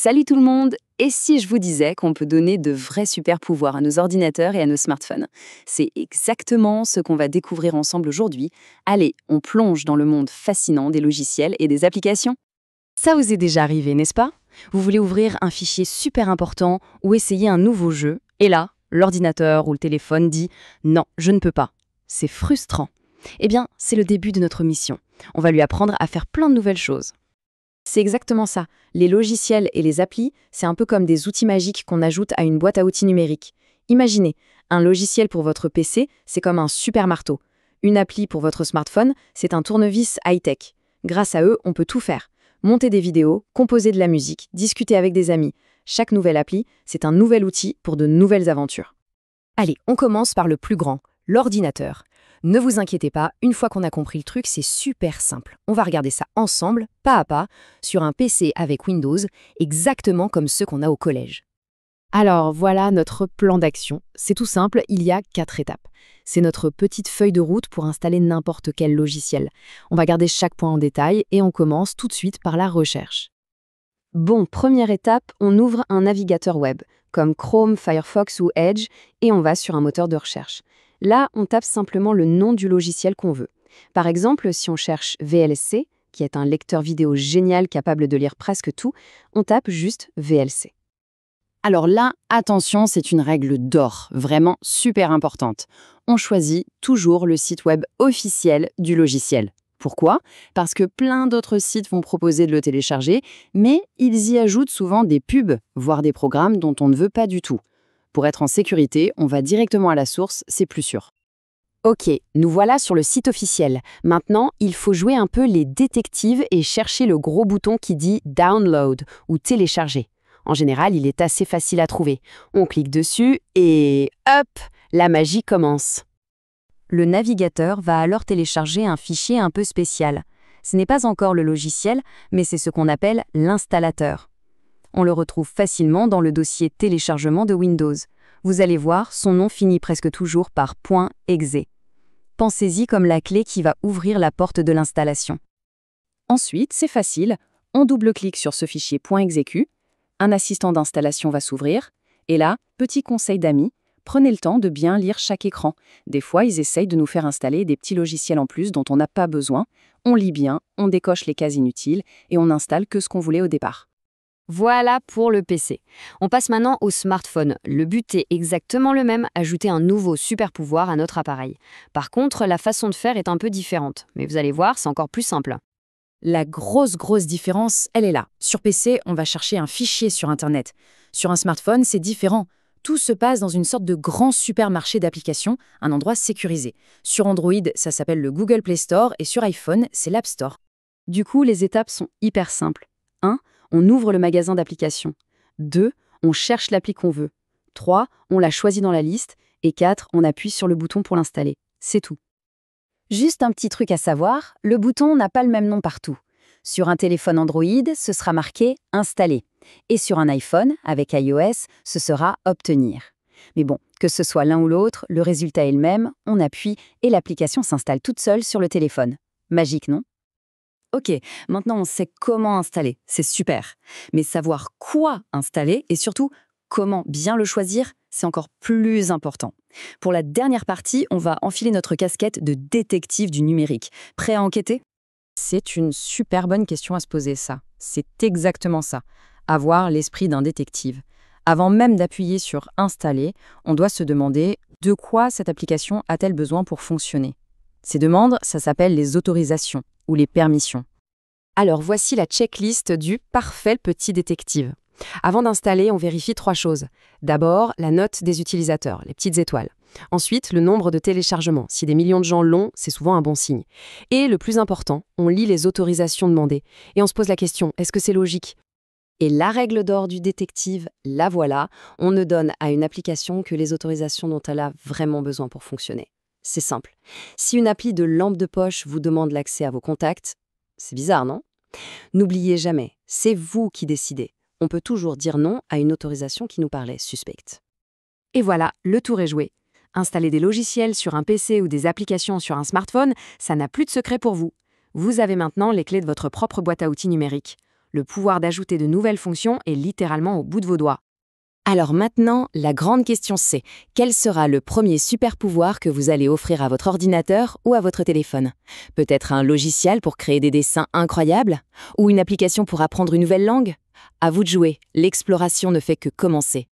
Salut tout le monde! Et si je vous disais qu'on peut donner de vrais super pouvoirs à nos ordinateurs et à nos smartphones? C'est exactement ce qu'on va découvrir ensemble aujourd'hui. Allez, on plonge dans le monde fascinant des logiciels et des applications. Ça vous est déjà arrivé, n'est-ce pas? Vous voulez ouvrir un fichier super important ou essayer un nouveau jeu, et là, l'ordinateur ou le téléphone dit « Non, je ne peux pas ». C'est frustrant. Eh bien, c'est le début de notre mission. On va lui apprendre à faire plein de nouvelles choses. C'est exactement ça. Les logiciels et les applis, c'est un peu comme des outils magiques qu'on ajoute à une boîte à outils numérique. Imaginez, un logiciel pour votre PC, c'est comme un super marteau. Une appli pour votre smartphone, c'est un tournevis high-tech. Grâce à eux, on peut tout faire. Monter des vidéos, composer de la musique, discuter avec des amis. Chaque nouvelle appli, c'est un nouvel outil pour de nouvelles aventures. Allez, on commence par le plus grand, l'ordinateur. Ne vous inquiétez pas, une fois qu'on a compris le truc, c'est super simple. On va regarder ça ensemble, pas à pas, sur un PC avec Windows, exactement comme ceux qu'on a au collège. Alors voilà notre plan d'action. C'est tout simple, il y a 4 étapes. C'est notre petite feuille de route pour installer n'importe quel logiciel. On va garder chaque point en détail et on commence tout de suite par la recherche. Bon, première étape, on ouvre un navigateur web, comme Chrome, Firefox ou Edge, et on va sur un moteur de recherche. Là, on tape simplement le nom du logiciel qu'on veut. Par exemple, si on cherche VLC, qui est un lecteur vidéo génial capable de lire presque tout, on tape juste VLC. Alors là, attention, c'est une règle d'or, vraiment super importante. On choisit toujours le site web officiel du logiciel. Pourquoi? Parce que plein d'autres sites vont proposer de le télécharger, mais ils y ajoutent souvent des pubs, voire des programmes dont on ne veut pas du tout. Pour être en sécurité, on va directement à la source, c'est plus sûr. Ok, nous voilà sur le site officiel. Maintenant, il faut jouer un peu les détectives et chercher le gros bouton qui dit « Download » ou « Télécharger ». En général, il est assez facile à trouver. On clique dessus et hop, la magie commence. Le navigateur va alors télécharger un fichier un peu spécial. Ce n'est pas encore le logiciel, mais c'est ce qu'on appelle l'installateur. On le retrouve facilement dans le dossier téléchargement de Windows. Vous allez voir, son nom finit presque toujours par .exe. Pensez-y comme la clé qui va ouvrir la porte de l'installation. Ensuite, c'est facile, on double-clique sur ce fichier .exec, un assistant d'installation va s'ouvrir, et là, petit conseil d'amis, prenez le temps de bien lire chaque écran. Des fois, ils essayent de nous faire installer des petits logiciels en plus dont on n'a pas besoin. On lit bien, on décoche les cases inutiles, et on n'installe que ce qu'on voulait au départ. Voilà pour le PC. On passe maintenant au smartphone. Le but est exactement le même, ajouter un nouveau super pouvoir à notre appareil. Par contre, la façon de faire est un peu différente. Mais vous allez voir, c'est encore plus simple. La grosse différence, elle est là. Sur PC, on va chercher un fichier sur Internet. Sur un smartphone, c'est différent. Tout se passe dans une sorte de grand supermarché d'applications, un endroit sécurisé. Sur Android, ça s'appelle le Google Play Store et sur iPhone, c'est l'App Store. Du coup, les étapes sont hyper simples. 1. On ouvre le magasin d'applications. 2. On cherche l'appli qu'on veut. 3. On la choisit dans la liste. Et 4. On appuie sur le bouton pour l'installer. C'est tout. Juste un petit truc à savoir, le bouton n'a pas le même nom partout. Sur un téléphone Android, ce sera marqué « Installer ». Et sur un iPhone, avec iOS, ce sera « Obtenir ». Mais bon, que ce soit l'un ou l'autre, le résultat est le même, on appuie et l'application s'installe toute seule sur le téléphone. Magique, non? Ok, maintenant on sait comment installer, c'est super. Mais savoir quoi installer et surtout comment bien le choisir, c'est encore plus important. Pour la dernière partie, on va enfiler notre casquette de détective du numérique. Prêt à enquêter? C'est une super bonne question à se poser, ça. C'est exactement ça. Avoir l'esprit d'un détective. Avant même d'appuyer sur « Installer », on doit se demander de quoi cette application a-t-elle besoin pour fonctionner. Ces demandes, ça s'appelle les autorisations ou les permissions. Alors voici la checklist du parfait petit détective. Avant d'installer, on vérifie 3 choses. D'abord, la note des utilisateurs, les petites étoiles. Ensuite, le nombre de téléchargements. Si des millions de gens l'ont, c'est souvent un bon signe. Et le plus important, on lit les autorisations demandées. Et on se pose la question, est-ce que c'est logique? Et la règle d'or du détective, la voilà, on ne donne à une application que les autorisations dont elle a vraiment besoin pour fonctionner. C'est simple. Si une appli de lampe de poche vous demande l'accès à vos contacts, c'est bizarre, non? N'oubliez jamais, c'est vous qui décidez. On peut toujours dire non à une autorisation qui nous paraît suspecte. Et voilà, le tour est joué. Installer des logiciels sur un PC ou des applications sur un smartphone, ça n'a plus de secret pour vous. Vous avez maintenant les clés de votre propre boîte à outils numérique. Le pouvoir d'ajouter de nouvelles fonctions est littéralement au bout de vos doigts. Alors maintenant, la grande question c'est, quel sera le premier super pouvoir que vous allez offrir à votre ordinateur ou à votre téléphone? Peut-être un logiciel pour créer des dessins incroyables? Ou une application pour apprendre une nouvelle langue? À vous de jouer, l'exploration ne fait que commencer.